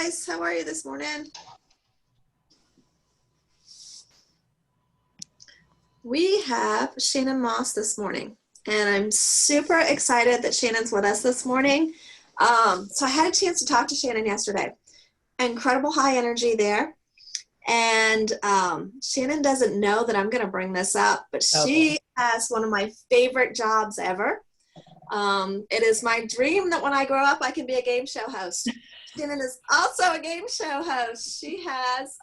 guys. How are you this morning? We have Shannon Moss this morning, and I'm super excited that Shannon's with us this morning. So I had a chance to talk to Shannon yesterday. Incredible high energy there. And Shannon doesn't know that I'm going to bring this up, but she has one of my favorite jobs ever. It is my dream that when I grow up, I can be a game show host. Shannon is also a game show host. She has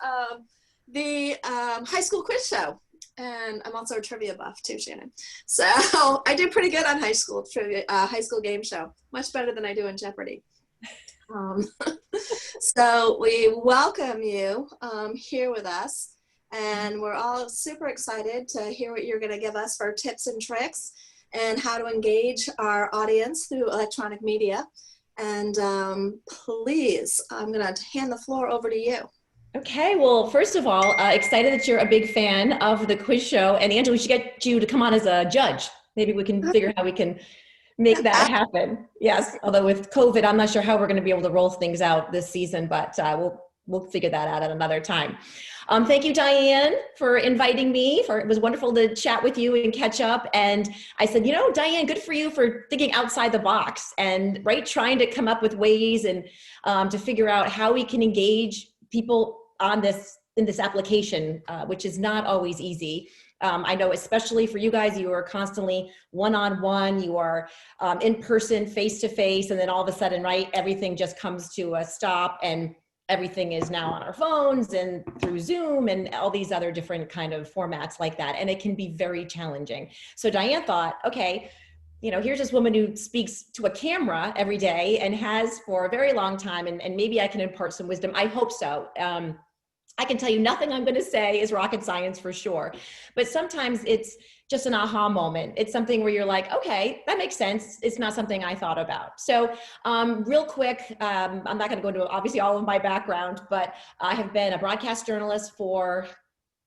the high school quiz show. And I'm also a trivia buff too, Shannon. So I do pretty good on high school trivia, high school game show, much better than I do in Jeopardy. So we welcome you here with us, and we're all super excited to hear what you're going to give us for tips and tricks and how to engage our audience through electronic media. And please, I'm going to hand the floor over to you. Okay, well, first of all, excited that you're a big fan of the quiz show. And Angela, we should get you to come on as a judge. Maybe we can figure out how we can make that happen. Yes, although with COVID, I'm not sure how we're going to be able to roll things out this season, but we'll figure that out at another time. Thank you, Diane, for inviting me. It was wonderful to chat with you and catch up. And I said, you know, Diane, good for you for thinking outside the box and trying to come up with ways and to figure out how we can engage people in this application, which is not always easy. I know, especially for you guys, you are constantly one-on-one, you are in person, face-to-face, and then all of a sudden, right, everything just comes to a stop, and everything is now on our phones and through Zoom and all these other different kind of formats like that, and it can be very challenging. So Diane thought, okay, you know, here's this woman who speaks to a camera every day and has for a very long time, and maybe I can impart some wisdom. I hope so. I can tell you nothing I'm going to say is rocket science for sure, but sometimes it's just an aha moment. It's something where you're like, okay, that makes sense. It's not something I thought about. So real quick, I'm not going to go into obviously all of my background, but I have been a broadcast journalist for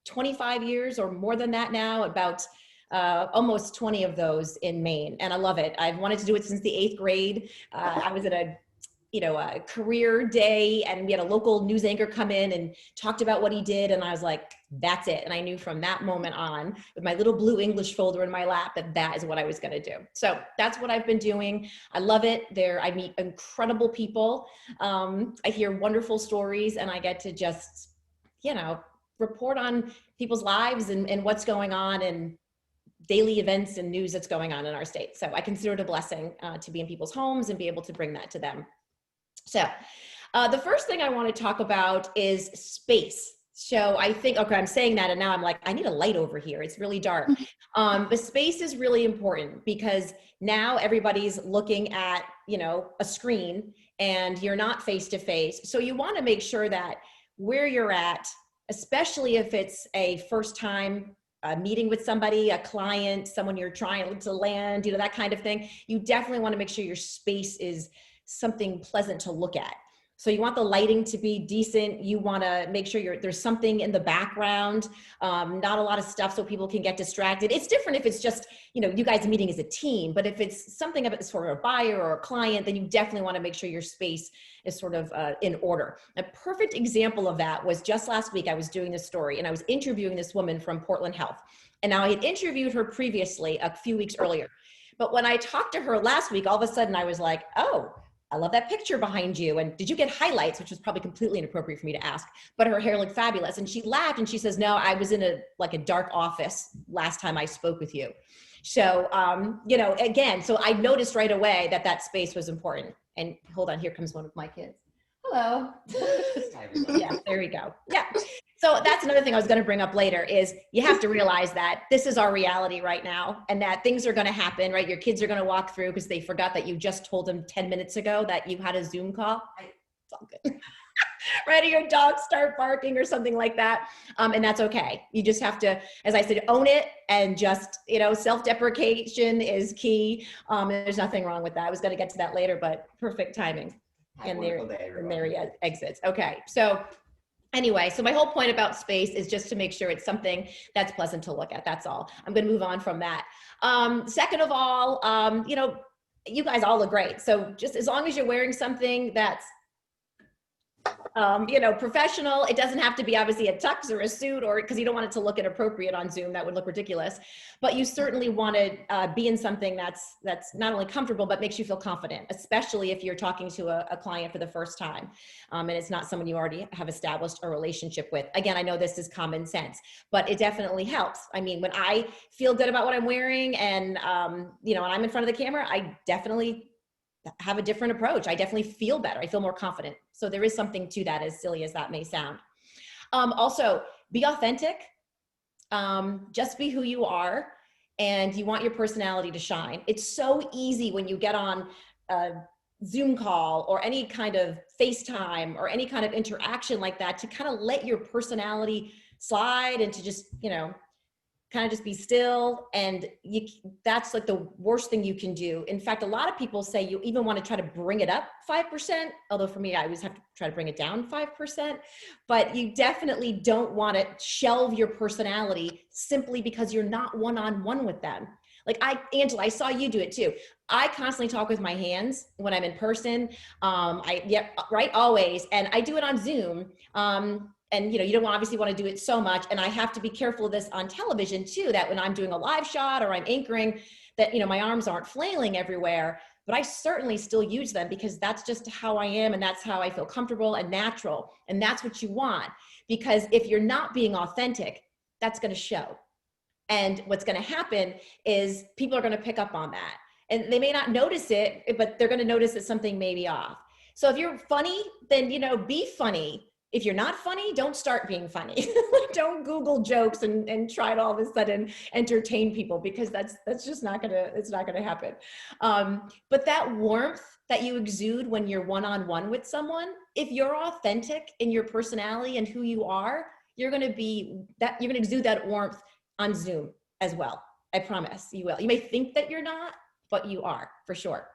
25 years or more than that now, about almost 20 of those in Maine. And I love it. I've wanted to do it since the 8th grade. I was at a career day, and we had a local news anchor come in and talked about what he did. And I was like, that's it. And I knew from that moment on, with my little blue English folder in my lap, that is what I was going to do. So that's what I've been doing. I love it. I meet incredible people. I hear wonderful stories, and I get to just, report on people's lives and what's going on and daily events and news that's going on in our state. So I consider it a blessing to be in people's homes and be able to bring that to them. So the first thing I want to talk about is space. So I think, okay, I'm saying that, and now I'm like, I need a light over here. It's really dark. But space is really important because now everybody's looking at, a screen, and you're not face to face. So you want to make sure that where you're at, especially if it's a first time meeting with somebody, a client, someone you're trying to land, that kind of thing, you definitely want to make sure your space is something pleasant to look at. So you want the lighting to be decent. You want to make sure there's something in the background, not a lot of stuff so people can get distracted. It's different if it's just, you guys meeting as a team, but if it's something of it's for a buyer or a client, then you definitely want to make sure your space is sort of in order. A perfect example of that was just last week. I was doing this story and I was interviewing this woman from Portland Health. And now I had interviewed her previously a few weeks earlier. But when I talked to her last week, all of a sudden I was like, oh, I love that picture behind you. And did you get highlights? Which was probably completely inappropriate for me to ask, but her hair looked fabulous. And she laughed and she says, no, I was in a dark office last time I spoke with you. So, again, so I noticed right away that space was important. And hold on, here comes one of my kids. Hello. Yeah, there we go. Yeah. So that's another thing I was going to bring up later is you have to realize that this is our reality right now and that things are going to happen, right? Your kids are going to walk through because they forgot that you just told them 10 minutes ago that you had a Zoom call. It's all good. Right? Or your dogs start barking or something like that. And that's okay. You just have to, as I said, own it and just, self-deprecation is key. There's nothing wrong with that. I was going to get to that later, but perfect timing. And there he exits. Okay. So anyway, so my whole point about space is just to make sure it's something that's pleasant to look at. That's all. I'm going to move on from that. Second of all, you guys all look great. So just as long as you're wearing something that's Professional. It doesn't have to be obviously a tux or a suit, or because you don't want it to look inappropriate on Zoom. That would look ridiculous. But you certainly want to be in something that's not only comfortable, but makes you feel confident, especially if you're talking to a client for the first time. And it's not someone you already have established a relationship with. Again, I know this is common sense, but it definitely helps. I mean, when I feel good about what I'm wearing and, and I'm in front of the camera, I definitely have a different approach. I definitely feel better. I feel more confident. So there is something to that, as silly as that may sound. Also, be authentic. Just be who you are, and you want your personality to shine. It's so easy when you get on a Zoom call or any kind of FaceTime or any kind of interaction like that to kind of let your personality slide and to just, kind of just be still. And that's like the worst thing you can do. In fact, a lot of people say you even want to try to bring it up 5%, although for me, I always have to try to bring it down 5%, but you definitely don't want to shelve your personality simply because you're not one-on-one with them. Like Angela, I saw you do it too. I constantly talk with my hands when I'm in person. Right, always. And I do it on Zoom. And you don't obviously want to do it so much. And I have to be careful of this on television too, that when I'm doing a live shot or I'm anchoring, that my arms aren't flailing everywhere, but I certainly still use them because that's just how I am, and that's how I feel comfortable and natural. And that's what you want, because if you're not being authentic, that's going to show. And what's going to happen is people are going to pick up on that, and they may not notice it, but they're going to notice that something may be off. So if you're funny, then, be funny. If you're not funny, don't start being funny. Don't Google jokes and try to all of a sudden entertain people, because that's just not gonna happen. But that warmth that you exude when you're one-on-one with someone, if you're authentic in your personality and who you are, you're gonna exude that warmth on Zoom as well. I promise you will. You may think that you're not, but you are for sure.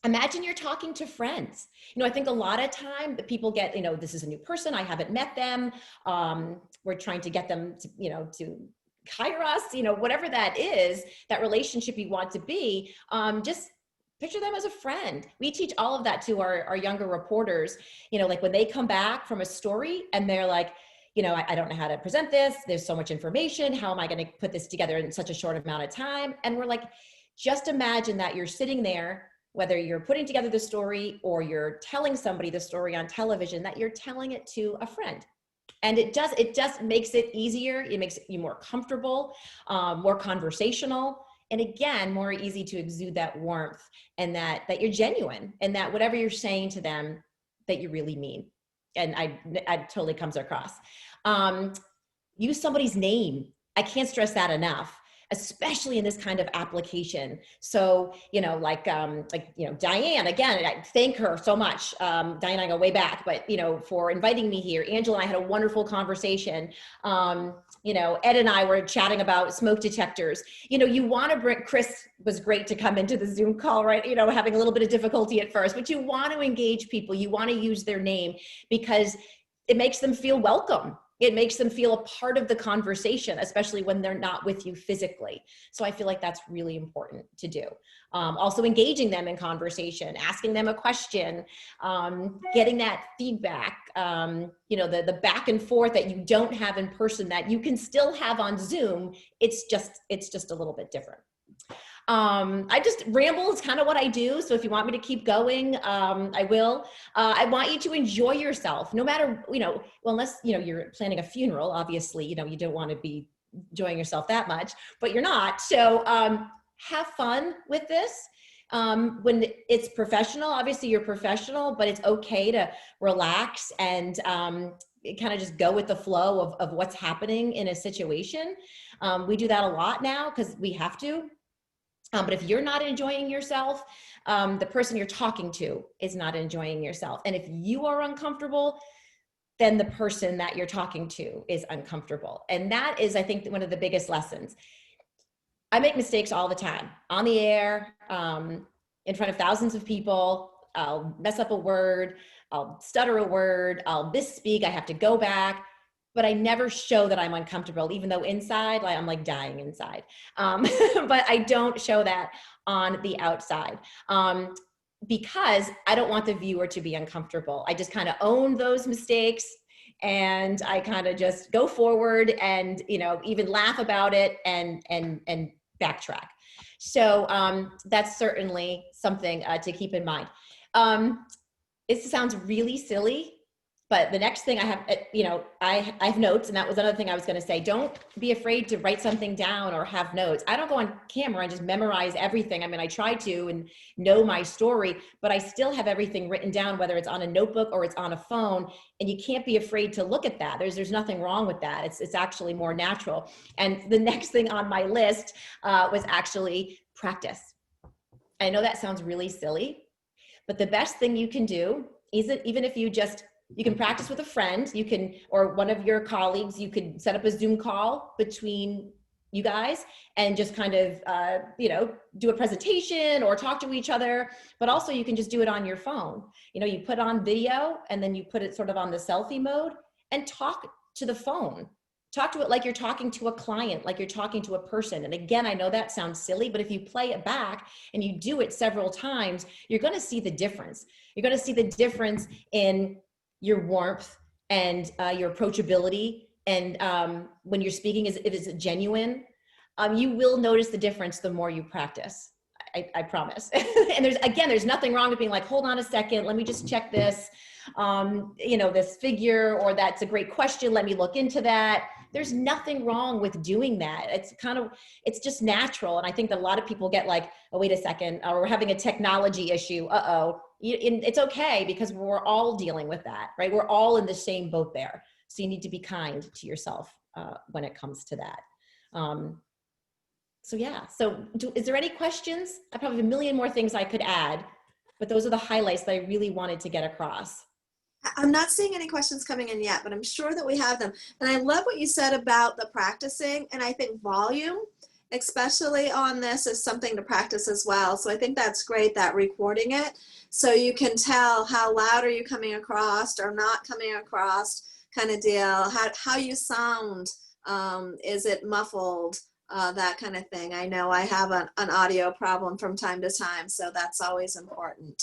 Imagine you're talking to friends. I think a lot of time that people get, this is a new person, I haven't met them. We're trying to get them to, to hire us, whatever that is, that relationship you want to be, just picture them as a friend. We teach all of that to our younger reporters, like when they come back from a story and they're like, I don't know how to present this. There's so much information. How am I going to put this together in such a short amount of time? And we're like, just imagine that you're sitting there, whether you're putting together the story or you're telling somebody the story on television, that you're telling it to a friend. And it just makes it easier. It makes you more comfortable, more conversational. And again, more easy to exude that warmth, and that you're genuine, and that whatever you're saying to them, that you really mean. And I totally comes across. Use somebody's name. I can't stress that enough, especially in this kind of application. So, Diane, again, I thank her so much. Diane and I go way back, but, for inviting me here. Angela and I had a wonderful conversation. Ed and I were chatting about smoke detectors. You want to bring, Chris was great to come into the Zoom call, right? Having a little bit of difficulty at first, but you want to engage people. You want to use their name because it makes them feel welcome. It makes them feel a part of the conversation, especially when they're not with you physically. So I feel like that's really important to do. Also engaging them in conversation, asking them a question, getting that feedback, the back and forth that you don't have in person that you can still have on Zoom. It's just a little bit different. I just ramble is kind of what I do. So if you want me to keep going, I will. I want you to enjoy yourself, no matter, unless, you're planning a funeral, obviously, you don't want to be enjoying yourself that much, but you're not. So have fun with this. When it's professional, obviously you're professional, but it's okay to relax and kind of just go with the flow of what's happening in a situation. We do that a lot now because we have to. But if you're not enjoying yourself, the person you're talking to is not enjoying yourself. And if you are uncomfortable, then the person that you're talking to is uncomfortable. And that is, I think, one of the biggest lessons. I make mistakes all the time on the air, in front of thousands of people. I'll mess up a word, I'll stutter a word, I'll misspeak, I have to go back. But I never show that I'm uncomfortable, even though inside, I'm like dying inside. But I don't show that on the outside. because I don't want the viewer to be uncomfortable. I just kind of own those mistakes, and I kind of just go forward and, you know, even laugh about it and backtrack. So that's certainly something to keep in mind. It sounds really silly, but the next thing I have, you know, I have notes, and that was another thing I was going to say. Don't be afraid to write something down or have notes. I don't go on camera and just memorize everything. I mean, I try to and know my story, but I still have everything written down, whether it's on a notebook or it's on a phone. And you can't be afraid to look at that. There's nothing wrong with that. It's actually more natural. And the next thing on my list was actually practice. I know that sounds really silly, but the best thing you can do is, even if you can practice with a friend, you can, or one of your colleagues, you could set up a Zoom call between you guys and just kind of, you know, do a presentation or talk to each other, but also you can just do it on your phone. You know, you put on video and then you put it sort of on the selfie mode and talk to the phone. Talk to it like you're talking to a client, like you're talking to a person. And again, I know that sounds silly, but if you play it back and you do it several times, you're going to see the difference. You're going to see the difference in your warmth and your approachability. And when you're speaking, if it's genuine, you will notice the difference the more you practice. I promise. And there's nothing wrong with being like, hold on a second, let me just check this, you know, this figure, or that's a great question, let me look into that. There's nothing wrong with doing that. It's just natural. And I think that a lot of people get like, oh, wait a second, we're having a technology issue. It's okay, because we're all dealing with that, right? We're all in the same boat there. So you need to be kind to yourself when it comes to that. So yeah, is there any questions? I probably have a million more things I could add, but those are the highlights that I really wanted to get across. I'm not seeing any questions coming in yet, but I'm sure that we have them. And I love what you said about the practicing. And I think volume, especially on this, is something to practice as well. So I think that's great, that recording it, so you can tell how loud are you coming across or not coming across, kind of deal, how you sound, is it muffled, that kind of thing. I know I have an audio problem from time to time, so that's always important.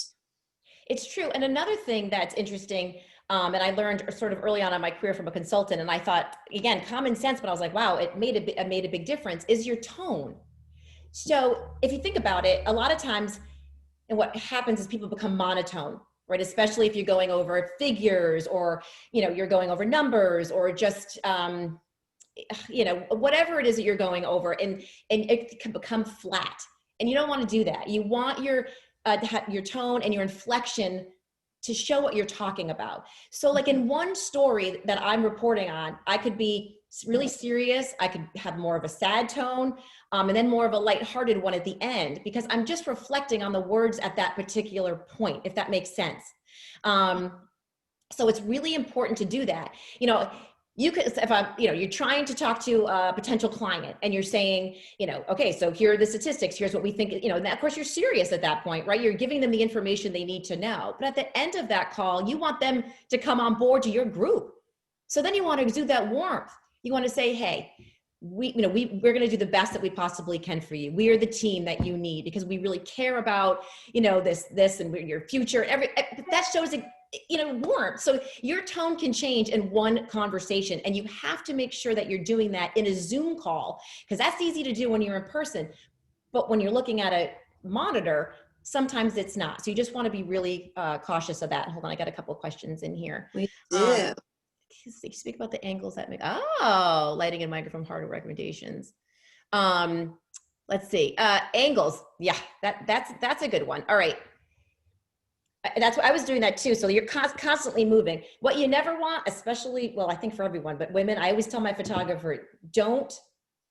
It's true. And another thing that's interesting, and I learned sort of early on in my career from a consultant, and I thought, again, common sense, but I was like, wow, it made a big difference, is your tone. So if you think about it, a lot of times, and what happens is people become monotone, right? Especially if you're going over figures, or, you know, you're going over numbers, or just, you know, whatever it is that you're going over, and it can become flat. And you don't want to do that. You want your tone and your inflection to show what you're talking about. So like in one story that I'm reporting on, I could be really serious. I could have more of a sad tone, and then more of a lighthearted one at the end, because I'm just reflecting on the words at that particular point, if that makes sense. So it's really important to do that. You know, you could, if I'm, you know, you're trying to talk to a potential client and you're saying, you know, okay, so here are the statistics, here's what we think, you know, and of course you're serious at that point, right? You're giving them the information they need to know. But at the end of that call, you want them to come on board to your group. So then you want to exude that warmth. You want to say, hey, we're going to do the best that we possibly can for you. We are the team that you need, because we really care about, you know, this and your future. That shows it, you know, warmth. So your tone can change in one conversation, and you have to make sure that you're doing that in a Zoom call, because that's easy to do when you're in person. But when you're looking at a monitor, sometimes it's not. So you just want to be really cautious of that. Hold on, I got a couple of questions in here. We do. Speak about the angles that make, lighting and microphone hardware recommendations. Let's see, angles. Yeah, that's a good one. All right. That's what I was doing that too. So you're constantly moving. What you never want, especially, well, I think for everyone, but women, I always tell my photographer,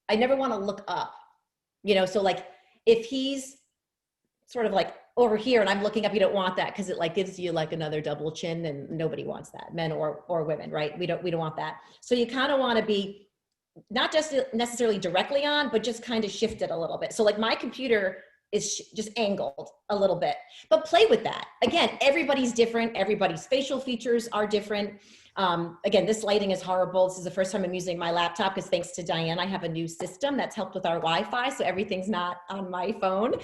I never want to look up, you know? So like if he's sort of like over here and I'm looking up, you don't want that, because it like gives you like another double chin, and nobody wants that, men or women, right? We don't want that. So you kind of want to be not just necessarily directly on, but just kind of shift it a little bit. So like my computer is just angled a little bit, but play with that. Again, everybody's different. Everybody's facial features are different. Again, this lighting is horrible. This is the first time I'm using my laptop, because thanks to Diane, I have a new system that's helped with our Wi-Fi. So everything's not on my phone.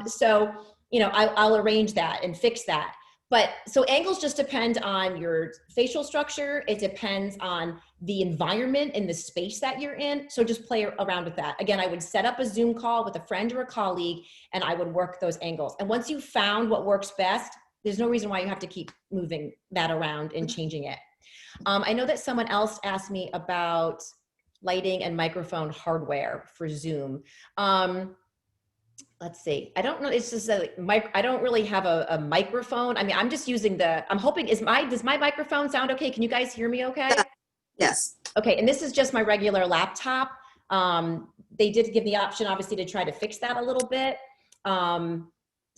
So I'll arrange that and fix that. But so angles just depend on your facial structure. It depends on the environment and the space that you're in. So just play around with that. Again, I would set up a Zoom call with a friend or a colleague, and I would work those angles. And once you've found what works best, there's no reason why you have to keep moving that around and changing it. I know that someone else asked me about lighting and microphone hardware for Zoom. Let's see. I don't know. It's just I don't really have a microphone. I mean, I'm just using I'm hoping, does my microphone sound okay? Can you guys hear me okay? Yes. Okay. And this is just my regular laptop. They did give the option, obviously, to try to fix that a little bit.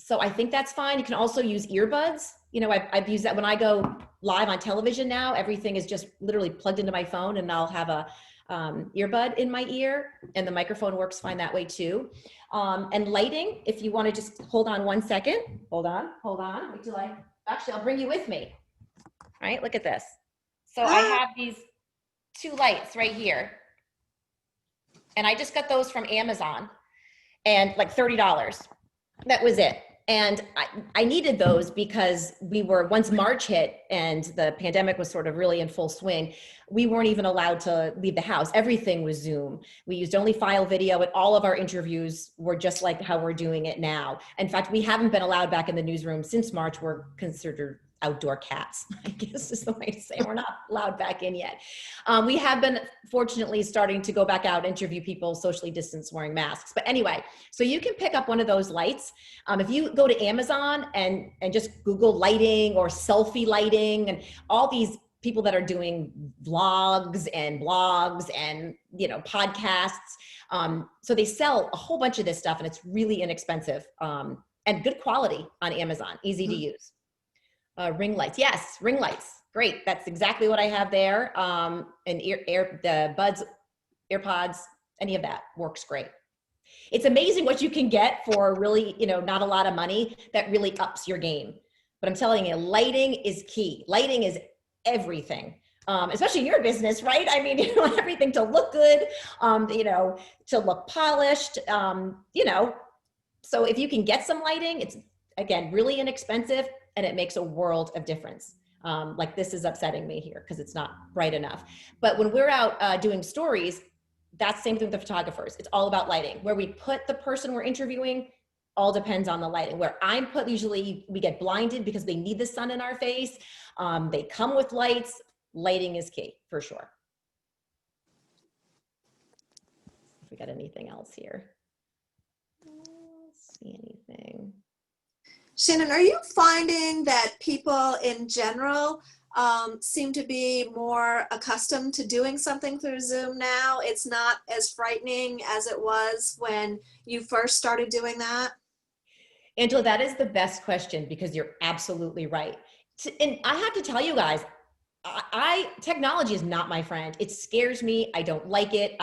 So I think that's fine. You can also use earbuds. I've used that when I go live on television now. Everything is just literally plugged into my phone, and I'll have a earbud in my ear, and the microphone works fine that way too. And lighting, if you want to just hold on 1 second. Hold on. Wait till I'll bring you with me. All right, look at this. So I have these 2 lights right here. And I just got those from Amazon, and like $30. That was it. And I needed those because once March hit and the pandemic was sort of really in full swing, we weren't even allowed to leave the house. Everything was Zoom. We used only file video, and all of our interviews were just like how we're doing it now. In fact, we haven't been allowed back in the newsroom since March. We're considered outdoor cats, I guess is the way to say. We're not allowed back in yet. We have been fortunately starting to go back out, interview people socially distanced wearing masks. But anyway, so you can pick up one of those lights. If you go to Amazon and just Google lighting or selfie lighting, and all these people that are doing vlogs and blogs and podcasts. So they sell a whole bunch of this stuff, and it's really inexpensive and good quality on Amazon, easy to use. Ring lights. Yes, ring lights. Great. That's exactly what I have there. And the buds, AirPods, any of that works great. It's amazing what you can get for really, not a lot of money that really ups your game. But I'm telling you, lighting is key. Lighting is everything. Especially in your business, right? I mean, you want everything to look good, to look polished, So if you can get some lighting, it's, again, really inexpensive, and it makes a world of difference. Like this is upsetting me here because it's not bright enough. But when we're out doing stories, that's the same thing with the photographers. It's all about lighting. Where we put the person we're interviewing all depends on the lighting. Where I'm put, usually we get blinded because they need the sun in our face. They come with lights. Lighting is key for sure. If we got anything else here. Let's see anything. Shannon, are you finding that people in general seem to be more accustomed to doing something through Zoom now? It's not as frightening as it was when you first started doing that? Angela, that is the best question, because you're absolutely right. And I have to tell you guys, technology is not my friend. It scares me. I don't like it.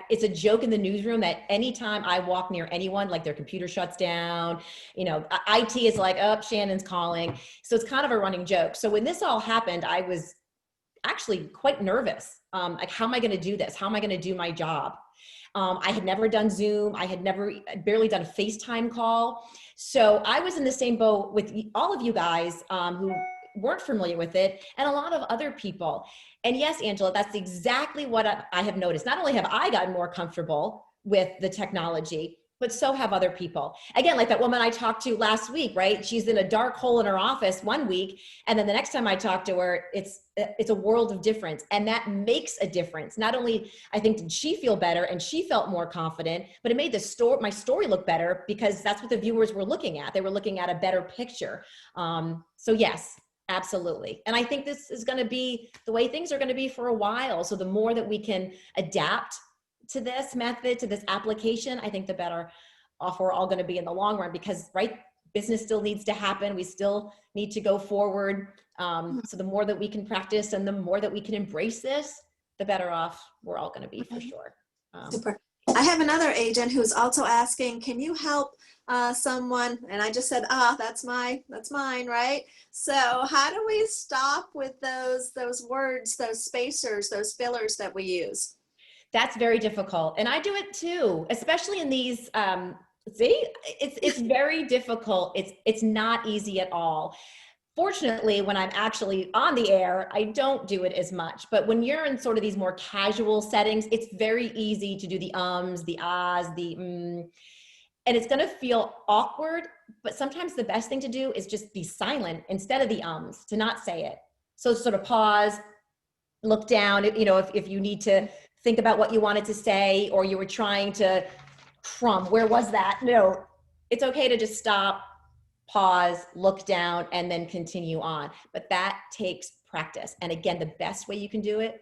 It's a joke in the newsroom that anytime I walk near anyone, like their computer shuts down, IT is like, oh, Shannon's calling. So it's kind of a running joke. So when this all happened, I was actually quite nervous. Like, how am I going to do this? How am I going to do my job? I had never done Zoom. I had barely done a FaceTime call. So I was in the same boat with all of you guys who weren't familiar with it, and a lot of other people. And yes, Angela, that's exactly what I have noticed. Not only have I gotten more comfortable with the technology, but so have other people. Again, like that woman I talked to last week, right? She's in a dark hole in her office one week, and then the next time I talk to her, it's a world of difference. And that makes a difference. Not only, I think, did she feel better and she felt more confident, but it made my story look better, because that's what the viewers were looking at. They were looking at a better picture. So yes, absolutely. And I think this is going to be the way things are going to be for a while. So the more that we can adapt to this method, to this application, I think the better off we're all going to be in the long run, because business still needs to happen. We still need to go forward. So the more that we can practice and the more that we can embrace this, the better off we're all going to be for sure. Super. I have another agent who's also asking, can you help someone? And I just said, that's mine, right? So how do we stop with those words, those spacers, those fillers that we use? That's very difficult. And I do it too, especially in these See, it's very difficult. It's not easy at all. Fortunately, when I'm actually on the air, I don't do it as much. But when you're in sort of these more casual settings, it's very easy to do the ums, the ahs, the and it's going to feel awkward. But sometimes the best thing to do is just be silent instead of the ums, to not say it. So sort of pause, look down, you know, if you need to think about what you wanted to say, or you were trying to where was that? No, it's okay to just stop, pause, look down, and then continue on. But that takes practice. And again, the best way you can do it,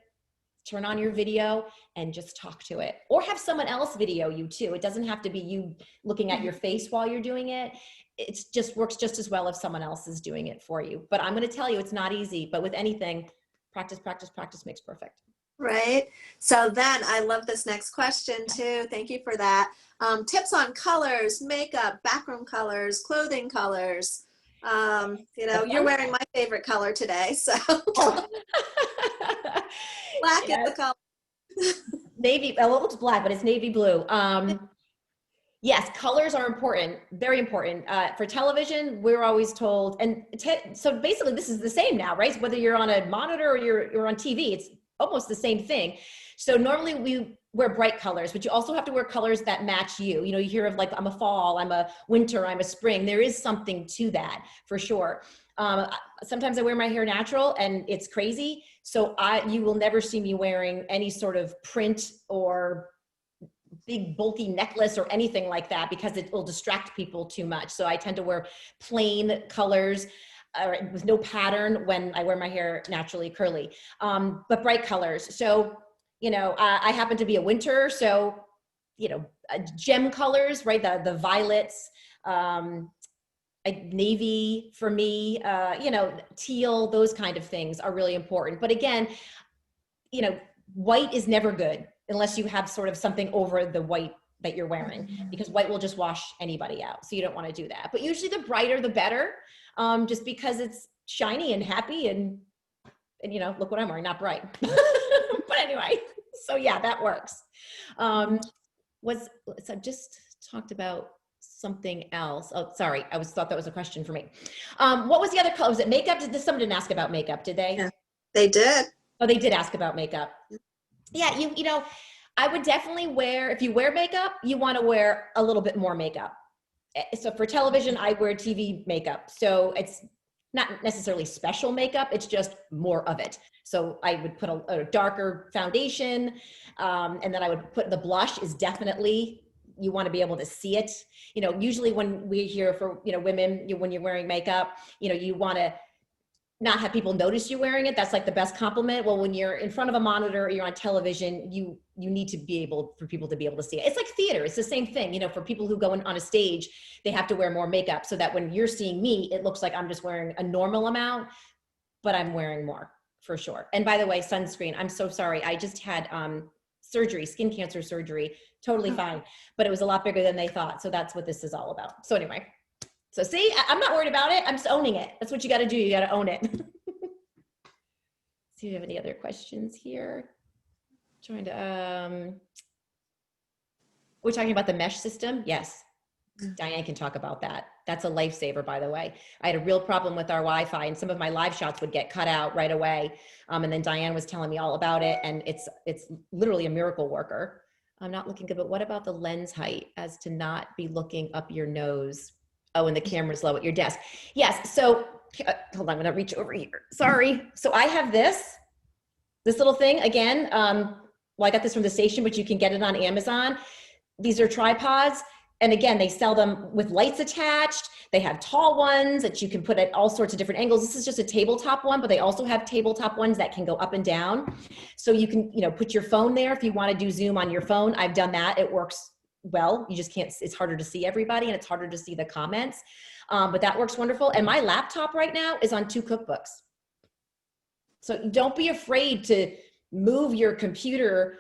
turn on your video and just talk to it, or have someone else video you too. It doesn't have to be you looking at your face while you're doing it. It just works just as well if someone else is doing it for you. But I'm going to tell you, it's not easy, but with anything, practice, practice, practice makes perfect. Right. So then I love this next question too. Thank you for that. Tips on colors, makeup, background colors, clothing colors. You know, you're wearing my favorite color today, so black is the color. Navy, well, it looks black, but it's navy blue. Yes, colors are important, very important. For television, we're always told, and so basically this is the same now, right? Whether you're on a monitor or you're on TV, it's almost the same thing. So normally we wear bright colors, but you also have to wear colors that match you. You know, you hear of like, I'm a fall, I'm a winter, I'm a spring. There is something to that for sure. Sometimes I wear my hair natural and it's crazy. So you will never see me wearing any sort of print or big bulky necklace or anything like that, because it will distract people too much. So I tend to wear plain colors with no pattern when I wear my hair naturally curly, but bright colors. So, you know, I happen to be a winter, so, you know, gem colors, right? The violets, navy for me, you know, teal, those kind of things are really important. But again, you know, white is never good unless you have sort of something over the white that you're wearing, because white will just wash anybody out. So you don't want to do that. But usually the brighter, the better, just because it's shiny and happy and you know, look what I'm wearing, not bright. But anyway, so yeah, that works. So I just talked about something else. Oh, sorry. Thought that was a question for me. What was the other color? Was it makeup? Someone didn't ask about makeup, did they? Yeah, they did. Oh, they did ask about makeup. Yeah, you know, I would definitely if you wear makeup, you want to wear a little bit more makeup. So for television, I wear TV makeup. So it's not necessarily special makeup, it's just more of it. So I would put a darker foundation, and then I would put the blush is definitely, you want to be able to see it. You know, usually when we hear for, you know, women, when you're wearing makeup, you know, you want to not have people notice you wearing it. That's like the best compliment. Well, when you're in front of a monitor or you're on television, you need to be able, for people to be able to see it. It's like theater. It's the same thing. You know, for people who go on a stage, they have to wear more makeup so that when you're seeing me, it looks like I'm just wearing a normal amount, but I'm wearing more for sure. And by the way, sunscreen, I'm so sorry. I just had surgery, skin cancer surgery, totally fine, but it was a lot bigger than they thought. So that's what this is all about. So anyway. So see, I'm not worried about it. I'm just owning it. That's what you got to do. You got to own it. See if you have any other questions here. Trying to, we're talking about the mesh system. Yes. Diane can talk about that. That's a lifesaver, by the way. I had a real problem with our Wi-Fi and some of my live shots would get cut out right away. And then Diane was telling me all about it. And it's literally a miracle worker. I'm not looking good, but what about the lens height as to not be looking up your nose? Oh, and the camera's low at your desk. Yes. So hold on, I'm going to reach over here. Sorry. So I have this little thing again. Well, I got this from the station, but you can get it on Amazon. These are tripods. And again, they sell them with lights attached. They have tall ones that you can put at all sorts of different angles. This is just a tabletop one, but they also have tabletop ones that can go up and down. So you can, you know, put your phone there if you want to do Zoom on your phone. I've done that. It works well. You just can't, it's harder to see everybody and it's harder to see the comments, but that works wonderful. And my laptop right now is on 2 cookbooks. So don't be afraid to move your computer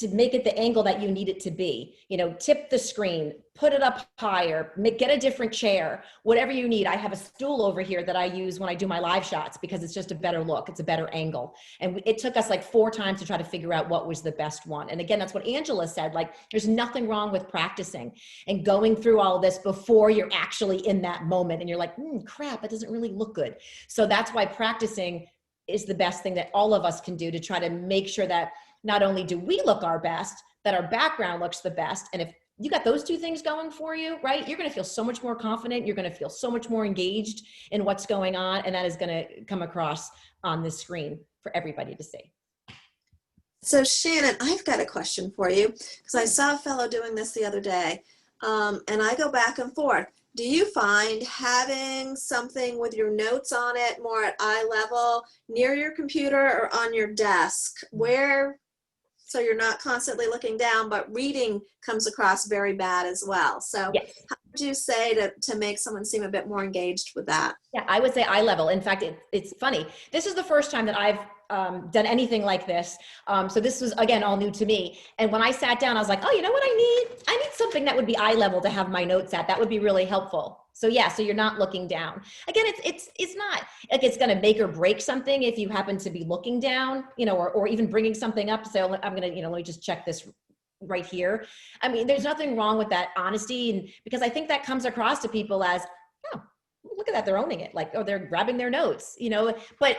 make it the angle that you need it to be. You know, tip the screen, put it up higher, get a different chair, whatever you need. I have a stool over here that I use when I do my live shots because it's just a better look. It's a better angle. And it took us like 4 times to try to figure out what was the best one. And again, that's what Angela said, like there's nothing wrong with practicing and going through all this before you're actually in that moment. And you're like, crap, it doesn't really look good. So that's why practicing is the best thing that all of us can do to try to make sure that not only do we look our best, that our background looks the best. And if you got those 2 things going for you, right, you're going to feel so much more confident. You're going to feel so much more engaged in what's going on. And that is going to come across on the screen for everybody to see. So Shannon, I've got a question for you because I saw a fellow doing this the other day, and I go back and forth. Do you find having something with your notes on it more at eye level near your computer or on your desk so you're not constantly looking down, but reading comes across very bad as well? So Yes. how would you say to make someone seem a bit more engaged with that? Yeah, I would say eye level. In fact, it's funny. This is the first time that I've done anything like this. So this was, again, all new to me. And when I sat down, I was like, oh, you know what I need? I need something that would be eye level to have my notes at. That would be really helpful. So yeah, so you're not looking down. Again, it's not like it's going to make or break something if you happen to be looking down, you know, or even bringing something up. So I'm going to, you know, let me just check this right here. I mean, there's nothing wrong with that honesty. And because I think that comes across to people as, oh, look at that, they're owning it. Like, oh, they're grabbing their notes, you know, but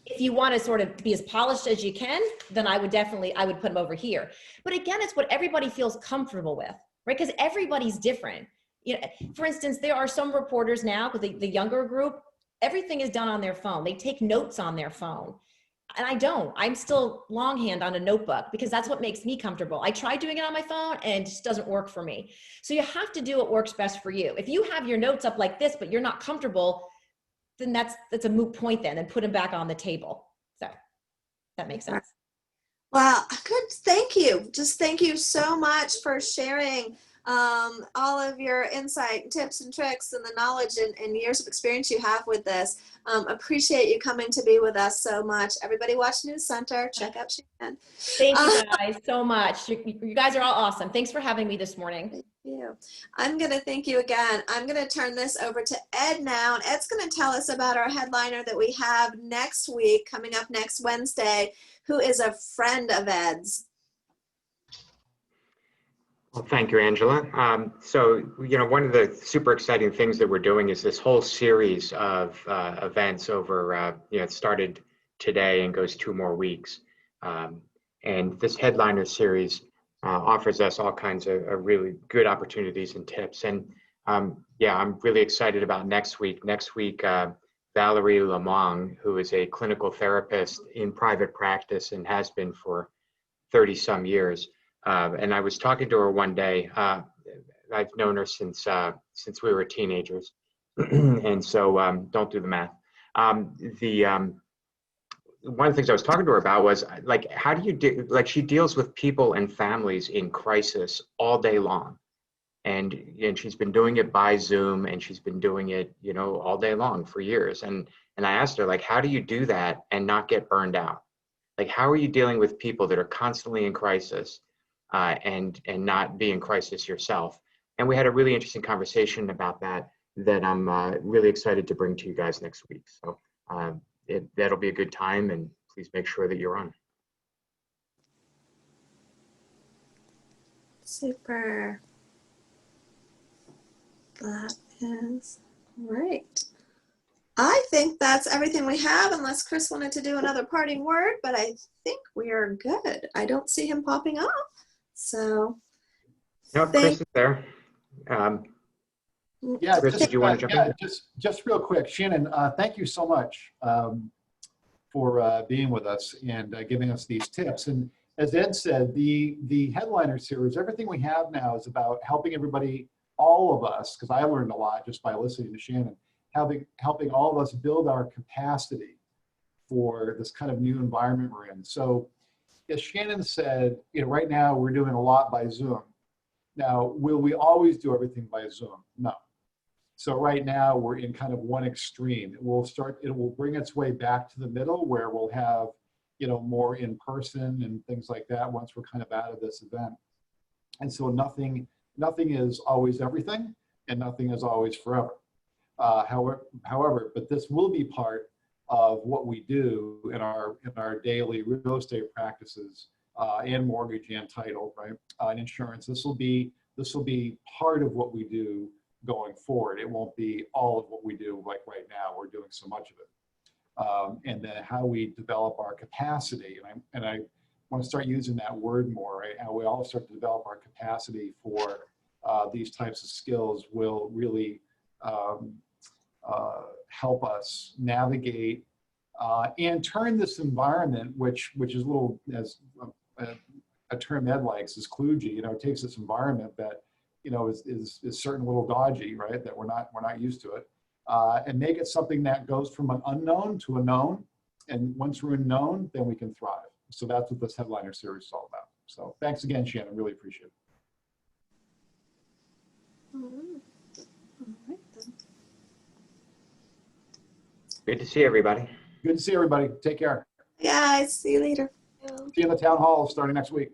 if you want to sort of be as polished as you can, then I would put them over here. But again, it's what everybody feels comfortable with, right? Because everybody's different. You know, for instance, there are some reporters now, because the younger group, everything is done on their phone. They take notes on their phone. And I don't. I'm still longhand on a notebook because that's what makes me comfortable. I tried doing it on my phone and it just doesn't work for me. So you have to do what works best for you. If you have your notes up like this, but you're not comfortable, then that's a moot point then, and put them back on the table. So that makes sense. Well, good. Thank you. Just thank you so much for sharing all of your insight, tips and tricks, and the knowledge and years of experience you have with this. Appreciate you coming to be with us so much. Everybody watch News Center. Check out Shannon. Thank you guys so much. You guys are all awesome. Thanks for having me this morning. Thank you. I'm going to thank you again. I'm going to turn this over to Ed now. And Ed's going to tell us about our headliner that we have next week, coming up next Wednesday, who is a friend of Ed's. Well, thank you, Angela. So, you know, one of the super exciting things that we're doing is this whole series of events over, you know, it started today and goes 2 more weeks. And this headliner series offers us all kinds of really good opportunities and tips. And yeah, I'm really excited about next week. Next week, Valerie Lamong, who is a clinical therapist in private practice and has been for 30 some years. And I was talking to her one day. I've known her since we were teenagers, and so don't do the math. One of the things I was talking to her about was like, how do you like she deals with people and families in crisis all day long, and she's been doing it by Zoom, and she's been doing it, you know, all day long for years. And I asked her, like, how do you do that and not get burned out? Like, how are you dealing with people that are constantly in crisis? And not be in crisis yourself. And we had a really interesting conversation about that I'm really excited to bring to you guys next week. So that'll be a good time, and please make sure that you're on. Super. That is great. I think that's everything we have, unless Chris wanted to do another parting word, but I think we are good. I don't see him popping up. So, no, Chris is there. Yeah, Chris, did you want to jump in? Just real quick, Shannon, thank you so much for being with us and giving us these tips. And as Ed said, the headliner series, everything we have now is about helping everybody, all of us, because I learned a lot just by listening to Shannon, helping all of us build our capacity for this kind of new environment we're in. So, as Shannon said, you know, right now we're doing a lot by Zoom. Now, will we always do everything by Zoom? No. So right now we're in kind of one extreme. It will bring its way back to the middle where we'll have more in person and things like that once we're kind of out of this event. And so nothing is always everything, and nothing is always forever. However, but this will be part of what we do in our daily real estate practices, and mortgage and title, right? And insurance. This will be part of what we do going forward. It won't be all of what we do like right now. We're doing so much of it. And then how we develop our capacity. And I want to start using that word more, right? How we all start to develop our capacity for these types of skills will really help us navigate and turn this environment, which is a little, as a term Ed likes, is kludgy. It takes this environment that is certain little dodgy, right? That we're not used to it. And make it something that goes from an unknown to a known. And once we're in known, then we can thrive. So that's what this headliner series is all about. So thanks again, Shannon. Really appreciate it. All right, then. Good to see everybody. Good to see everybody. Take care. Guys, see you later. See you in the town hall starting next week.